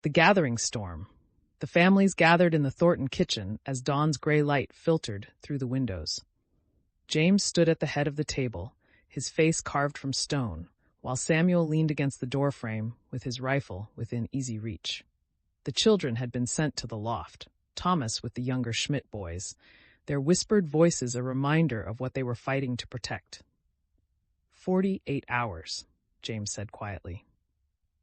The gathering storm. The families gathered in the Thornton kitchen as dawn's gray light filtered through the windows. James stood at the head of the table, his face carved from stone, while Samuel leaned against the doorframe with his rifle within easy reach. The children had been sent to the loft, Thomas with the younger Schmidt boys, their whispered voices a reminder of what they were fighting to protect. 48 hours, James said quietly.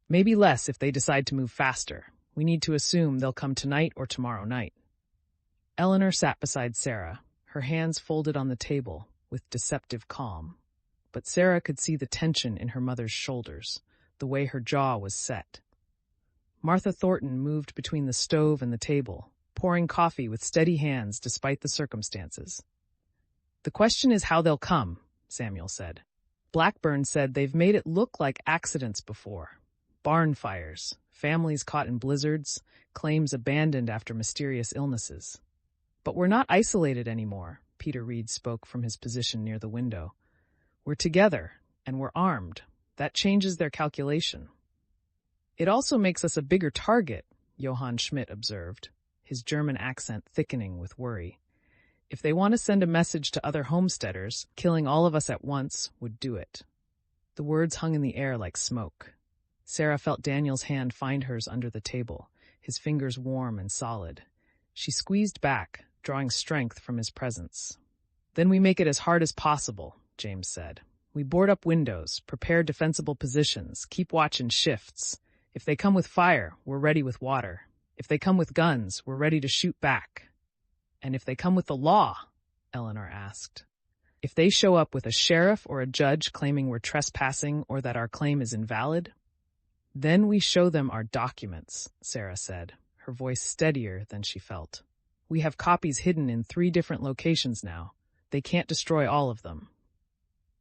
Maybe less if they decide to move faster. We need to assume they'll come tonight or tomorrow night. Eleanor sat beside Sarah, her hands folded on the table with deceptive calm. But Sarah could see the tension in her mother's shoulders, the way her jaw was set. Martha Thornton moved between the stove and the table, pouring coffee with steady hands despite the circumstances. The question is how they'll come, Samuel said. Blackburn said they've made it look like accidents before. Barn fires, families caught in blizzards, claims abandoned after mysterious illnesses. But we're not isolated anymore, Peter Reed spoke from his position near the window. We're together, and we're armed. That changes their calculation. It also makes us a bigger target, Johann Schmidt observed, his German accent thickening with worry. If they want to send a message to other homesteaders, killing all of us at once would do it. The words hung in the air like smoke. Sarah felt Daniel's hand find hers under the table, his fingers warm and solid. She squeezed back, drawing strength from his presence. Then we make it as hard as possible, James said. We board up windows, prepare defensible positions, keep watch in shifts. If they come with fire, we're ready with water. If they come with guns, we're ready to shoot back. And if they come with the law? Eleanor asked. If they show up with a sheriff or a judge claiming we're trespassing or that our claim is invalid? Then we show them our documents, Sarah said, her voice steadier than she felt. We have copies hidden in 3 different locations now. They can't destroy all of them.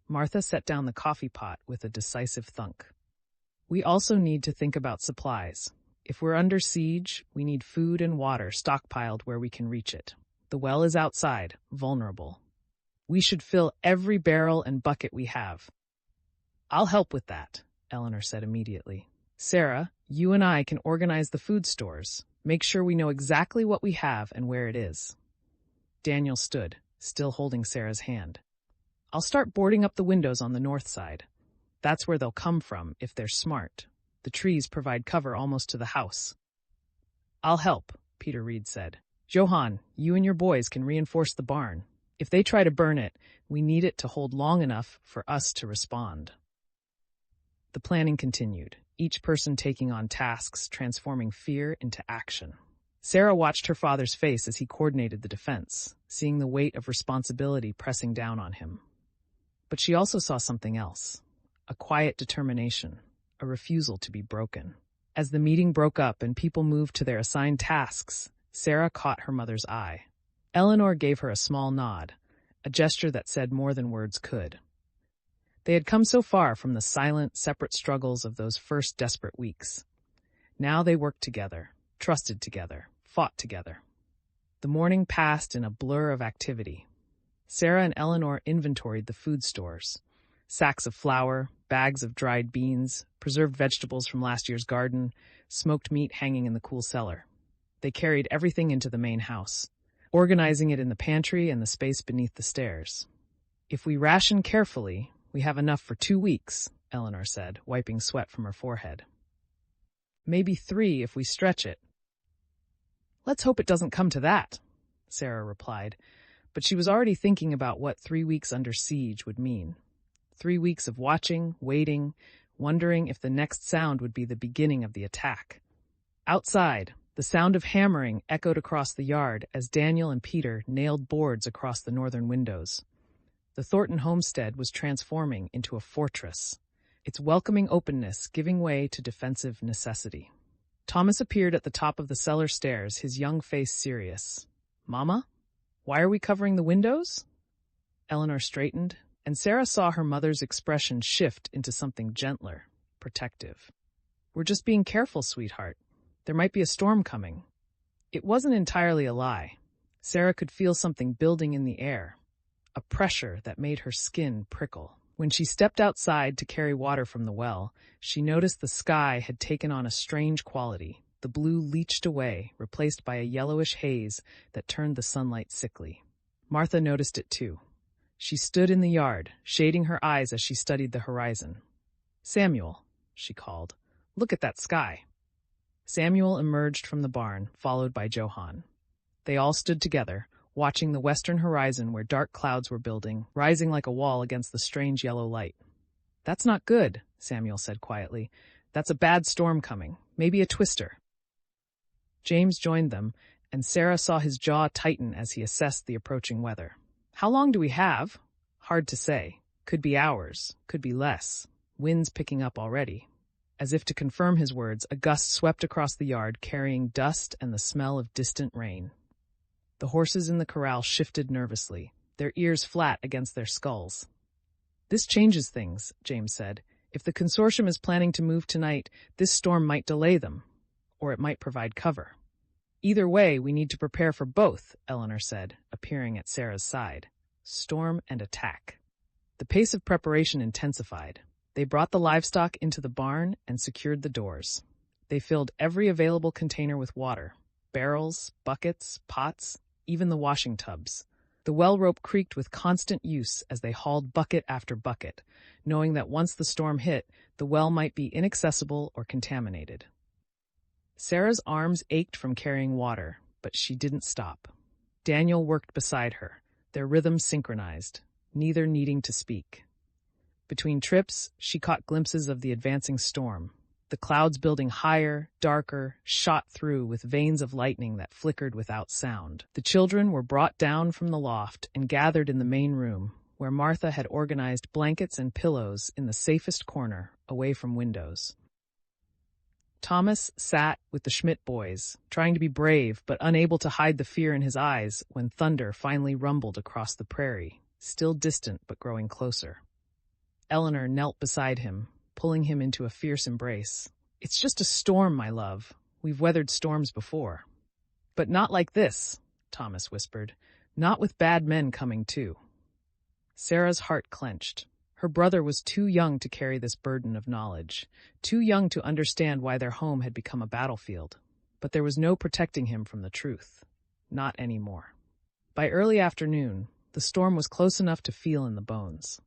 Martha set down the coffee pot with a decisive thunk. We also need to think about supplies. If we're under siege, we need food and water stockpiled where we can reach it. The well is outside, vulnerable. We should fill every barrel and bucket we have. I'll help with that, Eleanor said immediately. Sarah, you and I can organize the food stores. Make sure we know exactly what we have and where it is. Daniel stood, still holding Sarah's hand. I'll start boarding up the windows on the north side. That's where they'll come from if they're smart. The trees provide cover almost to the house. I'll help, Peter Reed said. Johann, you and your boys can reinforce the barn. If they try to burn it, we need it to hold long enough for us to respond. The planning continued, each person taking on tasks, transforming fear into action. Sarah watched her father's face as he coordinated the defense, seeing the weight of responsibility pressing down on him. But she also saw something else, a quiet determination, a refusal to be broken. As the meeting broke up and people moved to their assigned tasks, Sarah caught her mother's eye. Eleanor gave her a small nod, a gesture that said more than words could. They had come so far from the silent, separate struggles of those first desperate weeks. Now they worked together, trusted together, fought together. The morning passed in a blur of activity. Sarah and Eleanor inventoried the food stores. Sacks of flour, bags of dried beans, preserved vegetables from last year's garden, smoked meat hanging in the cool cellar. They carried everything into the main house, organizing it in the pantry and the space beneath the stairs. If we ration carefully, we have enough for 2 weeks, Eleanor said, wiping sweat from her forehead. Maybe 3 if we stretch it. Let's hope it doesn't come to that, Sarah replied, but she was already thinking about what 3 weeks under siege would mean. 3 weeks of watching, waiting, wondering if the next sound would be the beginning of the attack. Outside, the sound of hammering echoed across the yard as Daniel and Peter nailed boards across the northern windows. The Thornton homestead was transforming into a fortress, its welcoming openness giving way to defensive necessity. Thomas appeared at the top of the cellar stairs, his young face serious. Mama, why are we covering the windows? Eleanor straightened, and Sarah saw her mother's expression shift into something gentler, protective. We're just being careful, sweetheart. There might be a storm coming. It wasn't entirely a lie. Sarah could feel something building in the air, a pressure that made her skin prickle. When she stepped outside to carry water from the well, she noticed the sky had taken on a strange quality, the blue leached away, replaced by a yellowish haze that turned the sunlight sickly. Martha noticed it too. She stood in the yard, shading her eyes as she studied the horizon. "Samuel," she called, "look at that sky." Samuel emerged from the barn, followed by Johann. They all stood together, watching the western horizon where dark clouds were building, rising like a wall against the strange yellow light. "That's not good," Samuel said quietly. "That's a bad storm coming, maybe a twister." James joined them, and Sarah saw his jaw tighten as he assessed the approaching weather. "How long do we have?" "Hard to say. Could be hours, could be less. Wind's picking up already." As if to confirm his words, a gust swept across the yard, carrying dust and the smell of distant rain. The horses in the corral shifted nervously, their ears flat against their skulls. "This changes things," James said. "If the consortium is planning to move tonight, this storm might delay them, or it might provide cover." "Either way, we need to prepare for both," Eleanor said, appearing at Sarah's side. "Storm and attack." The pace of preparation intensified. They brought the livestock into the barn and secured the doors. They filled every available container with water, barrels, buckets, pots, even the washing tubs. The well rope creaked with constant use as they hauled bucket after bucket, knowing that once the storm hit, the well might be inaccessible or contaminated. Sarah's arms ached from carrying water, but she didn't stop. Daniel worked beside her, their rhythms synchronized, neither needing to speak. Between trips, she caught glimpses of the advancing storm, the clouds building higher, darker, shot through with veins of lightning that flickered without sound. The children were brought down from the loft and gathered in the main room, where Martha had organized blankets and pillows in the safest corner, away from windows. Thomas sat with the Schmidt boys, trying to be brave but unable to hide the fear in his eyes when thunder finally rumbled across the prairie, still distant but growing closer. Eleanor knelt beside him, pulling him into a fierce embrace. "It's just a storm, my love. We've weathered storms before." "But not like this," Thomas whispered. "Not with bad men coming too." Sarah's heart clenched. Her brother was too young to carry this burden of knowledge, too young to understand why their home had become a battlefield. But there was no protecting him from the truth. Not anymore. By early afternoon, the storm was close enough to feel in the bones.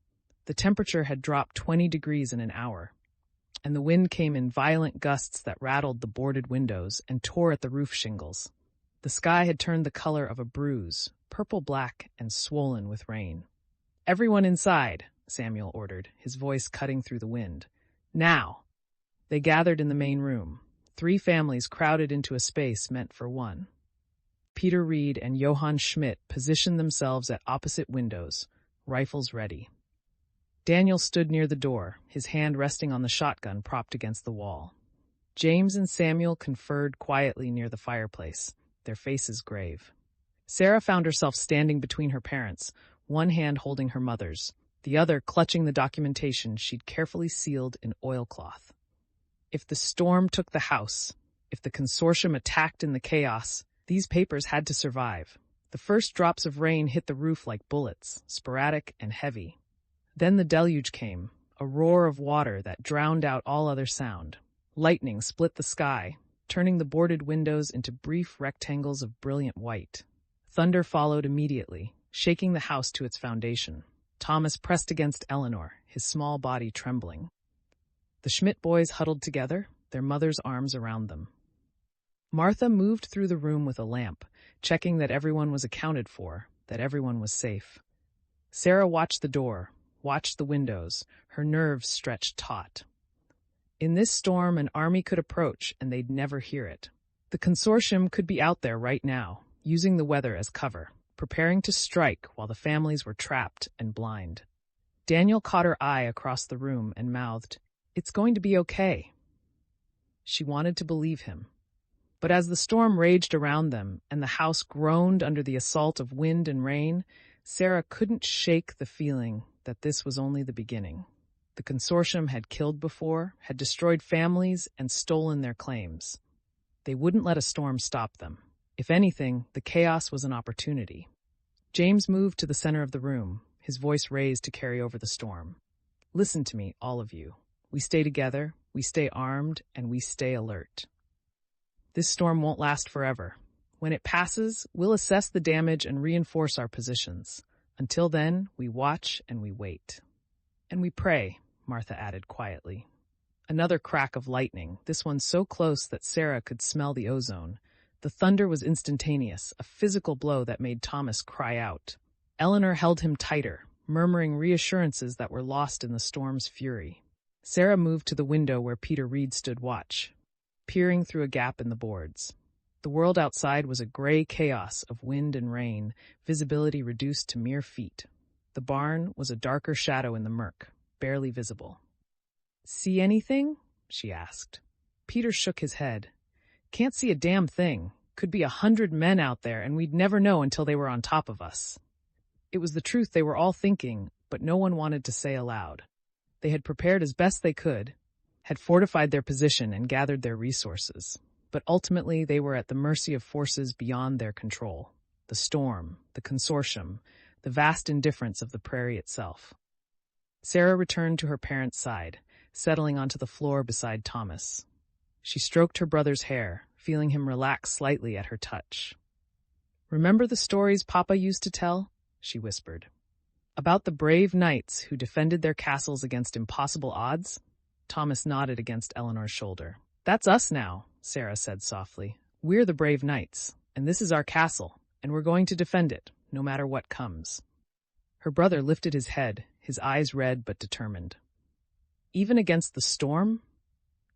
The temperature had dropped 20 degrees in an hour, and the wind came in violent gusts that rattled the boarded windows and tore at the roof shingles. The sky had turned the color of a bruise, purple-black and swollen with rain. "Everyone inside," Samuel ordered, his voice cutting through the wind. "Now!" They gathered in the main room, 3 families crowded into a space meant for one. Peter Reed and Johann Schmidt positioned themselves at opposite windows, rifles ready. Daniel stood near the door, his hand resting on the shotgun propped against the wall. James and Samuel conferred quietly near the fireplace, their faces grave. Sarah found herself standing between her parents, one hand holding her mother's, the other clutching the documentation she'd carefully sealed in oilcloth. If the storm took the house, if the consortium attacked in the chaos, these papers had to survive. The first drops of rain hit the roof like bullets, sporadic and heavy. Then the deluge came, a roar of water that drowned out all other sound. Lightning split the sky, turning the boarded windows into brief rectangles of brilliant white. Thunder followed immediately, shaking the house to its foundation. Thomas pressed against Eleanor, his small body trembling. The Schmidt boys huddled together, their mother's arms around them. Martha moved through the room with a lamp, checking that everyone was accounted for, that everyone was safe. Sarah watched the door, watched the windows, her nerves stretched taut. In this storm, an army could approach and they'd never hear it. The consortium could be out there right now, using the weather as cover, preparing to strike while the families were trapped and blind. Daniel caught her eye across the room and mouthed, "It's going to be okay." She wanted to believe him. But as the storm raged around them and the house groaned under the assault of wind and rain, Sarah couldn't shake the feeling that this was only the beginning. The consortium had killed before, had destroyed families, and stolen their claims. They wouldn't let a storm stop them. If anything, the chaos was an opportunity. James moved to the center of the room, his voice raised to carry over the storm. "Listen to me, all of you. We stay together, we stay armed, and we stay alert." This storm won't last forever. When it passes, we'll assess the damage and reinforce our positions. Until then, we watch and we wait. And we pray, Martha added quietly. Another crack of lightning, this one so close that Sarah could smell the ozone. The thunder was instantaneous, a physical blow that made Thomas cry out. Eleanor held him tighter, murmuring reassurances that were lost in the storm's fury. Sarah moved to the window where Peter Reed stood watch, peering through a gap in the boards. The world outside was a gray chaos of wind and rain, visibility reduced to mere feet. The barn was a darker shadow in the murk, barely visible. "See anything?" she asked. Peter shook his head. "Can't see a damn thing. Could be 100 men out there, and we'd never know until they were on top of us." It was the truth they were all thinking, but no one wanted to say aloud. They had prepared as best they could, had fortified their position and gathered their resources. But ultimately they were at the mercy of forces beyond their control. The storm, the consortium, the vast indifference of the prairie itself. Sarah returned to her parents' side, settling onto the floor beside Thomas. She stroked her brother's hair, feeling him relax slightly at her touch. "Remember the stories Papa used to tell?" she whispered. "About the brave knights who defended their castles against impossible odds?" Thomas nodded against Eleanor's shoulder. "That's us now," Sarah said softly. "We're the brave knights, and this is our castle, and we're going to defend it, no matter what comes." Her brother lifted his head, his eyes red but determined. "Even against the storm?"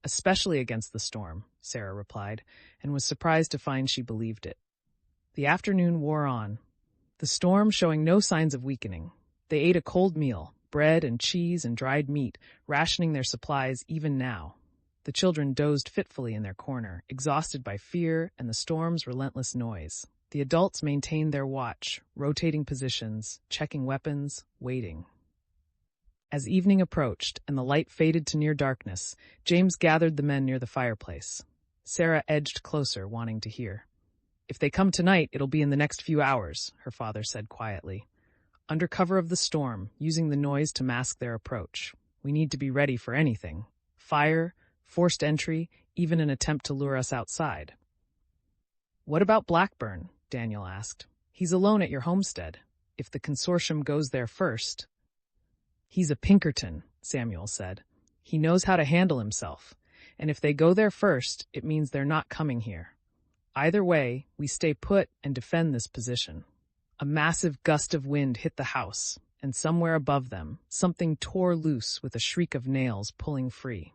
"Especially against the storm," Sarah replied, and was surprised to find she believed it. The afternoon wore on, the storm showing no signs of weakening. They ate a cold meal, bread and cheese and dried meat, rationing their supplies even now. The children dozed fitfully in their corner, exhausted by fear and the storm's relentless noise. The adults maintained their watch, rotating positions, checking weapons, waiting. As evening approached and the light faded to near darkness, James gathered the men near the fireplace. Sarah edged closer, wanting to hear. "If they come tonight, it'll be in the next few hours," her father said quietly. "Under cover of the storm, using the noise to mask their approach. We need to be ready for anything. Fire, forced entry, even an attempt to lure us outside." "What about Blackburn?" Daniel asked. "He's alone at your homestead. If the consortium goes there first—" "He's a Pinkerton," Samuel said. "He knows how to handle himself. And if they go there first, it means they're not coming here. Either way, we stay put and defend this position." A massive gust of wind hit the house, and somewhere above them, something tore loose with a shriek of nails pulling free.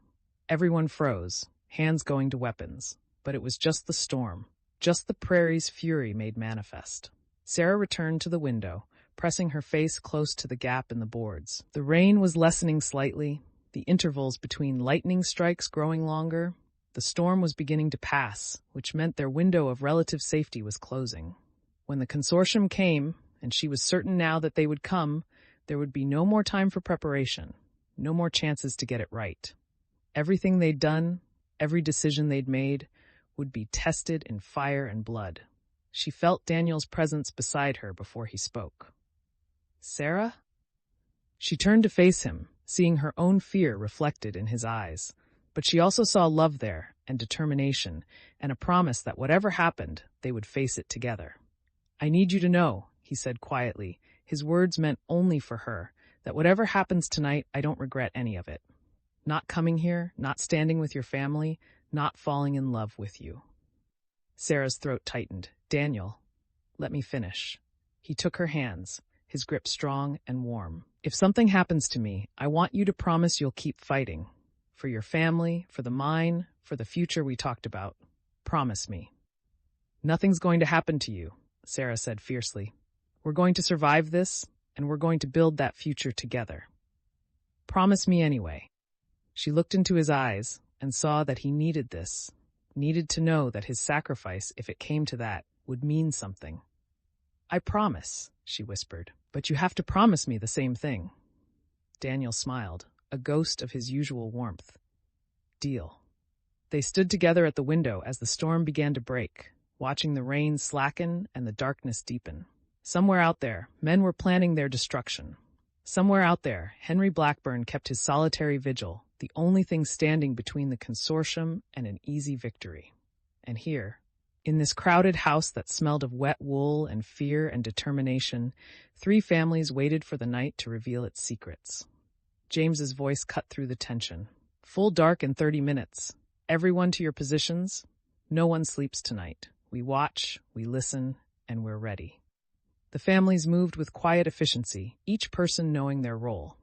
Everyone froze, hands going to weapons. But it was just the storm, just the prairie's fury made manifest. Sarah returned to the window, pressing her face close to the gap in the boards. The rain was lessening slightly, the intervals between lightning strikes growing longer. The storm was beginning to pass, which meant their window of relative safety was closing. When the consortium came, and she was certain now that they would come, there would be no more time for preparation, no more chances to get it right. Everything they'd done, every decision they'd made, would be tested in fire and blood. She felt Daniel's presence beside her before he spoke. "Sarah?" She turned to face him, seeing her own fear reflected in his eyes. But she also saw love there, and determination, and a promise that whatever happened, they would face it together. "I need you to know," he said quietly, his words meant only for her, "that whatever happens tonight, I don't regret any of it. Not coming here, not standing with your family, not falling in love with you." Sarah's throat tightened. "Daniel, let me finish." He took her hands, his grip strong and warm. "If something happens to me, I want you to promise you'll keep fighting. For your family, for the mine, for the future we talked about. Promise me." "Nothing's going to happen to you," Sarah said fiercely. "We're going to survive this, and we're going to build that future together. Promise me anyway." She looked into his eyes and saw that he needed this, needed to know that his sacrifice, if it came to that, would mean something. "I promise," she whispered, "but you have to promise me the same thing." Daniel smiled, a ghost of his usual warmth. "Deal." They stood together at the window as the storm began to break, watching the rain slacken and the darkness deepen. Somewhere out there, men were planning their destruction. Somewhere out there, Henry Blackburn kept his solitary vigil, the only thing standing between the consortium and an easy victory. And here, in this crowded house that smelled of wet wool and fear and determination, 3 families waited for the night to reveal its secrets. James's voice cut through the tension. Full dark in 30 minutes. Everyone to your positions. No one sleeps tonight. We watch, we listen, and we're ready. The families moved with quiet efficiency, each person knowing their role.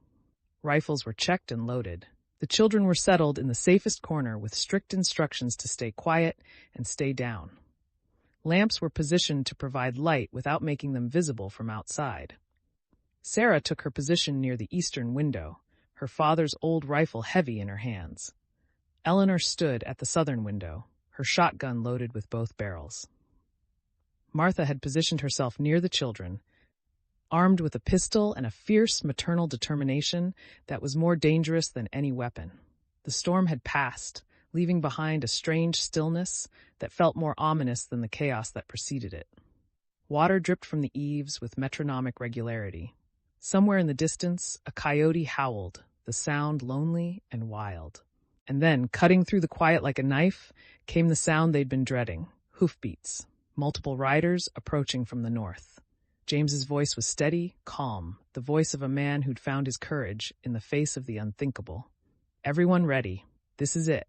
Rifles were checked and loaded. The children were settled in the safest corner with strict instructions to stay quiet and stay down. Lamps were positioned to provide light without making them visible from outside. Sarah took her position near the eastern window, her father's old rifle heavy in her hands. Eleanor stood at the southern window, her shotgun loaded with both barrels. Martha had positioned herself near the children, armed with a pistol and a fierce maternal determination that was more dangerous than any weapon. The storm had passed, leaving behind a strange stillness that felt more ominous than the chaos that preceded it. Water dripped from the eaves with metronomic regularity. Somewhere in the distance, a coyote howled, the sound lonely and wild. And then, cutting through the quiet like a knife, came the sound they'd been dreading, hoofbeats, multiple riders approaching from the north. James's voice was steady, calm, the voice of a man who'd found his courage in the face of the unthinkable. Everyone ready. This is it.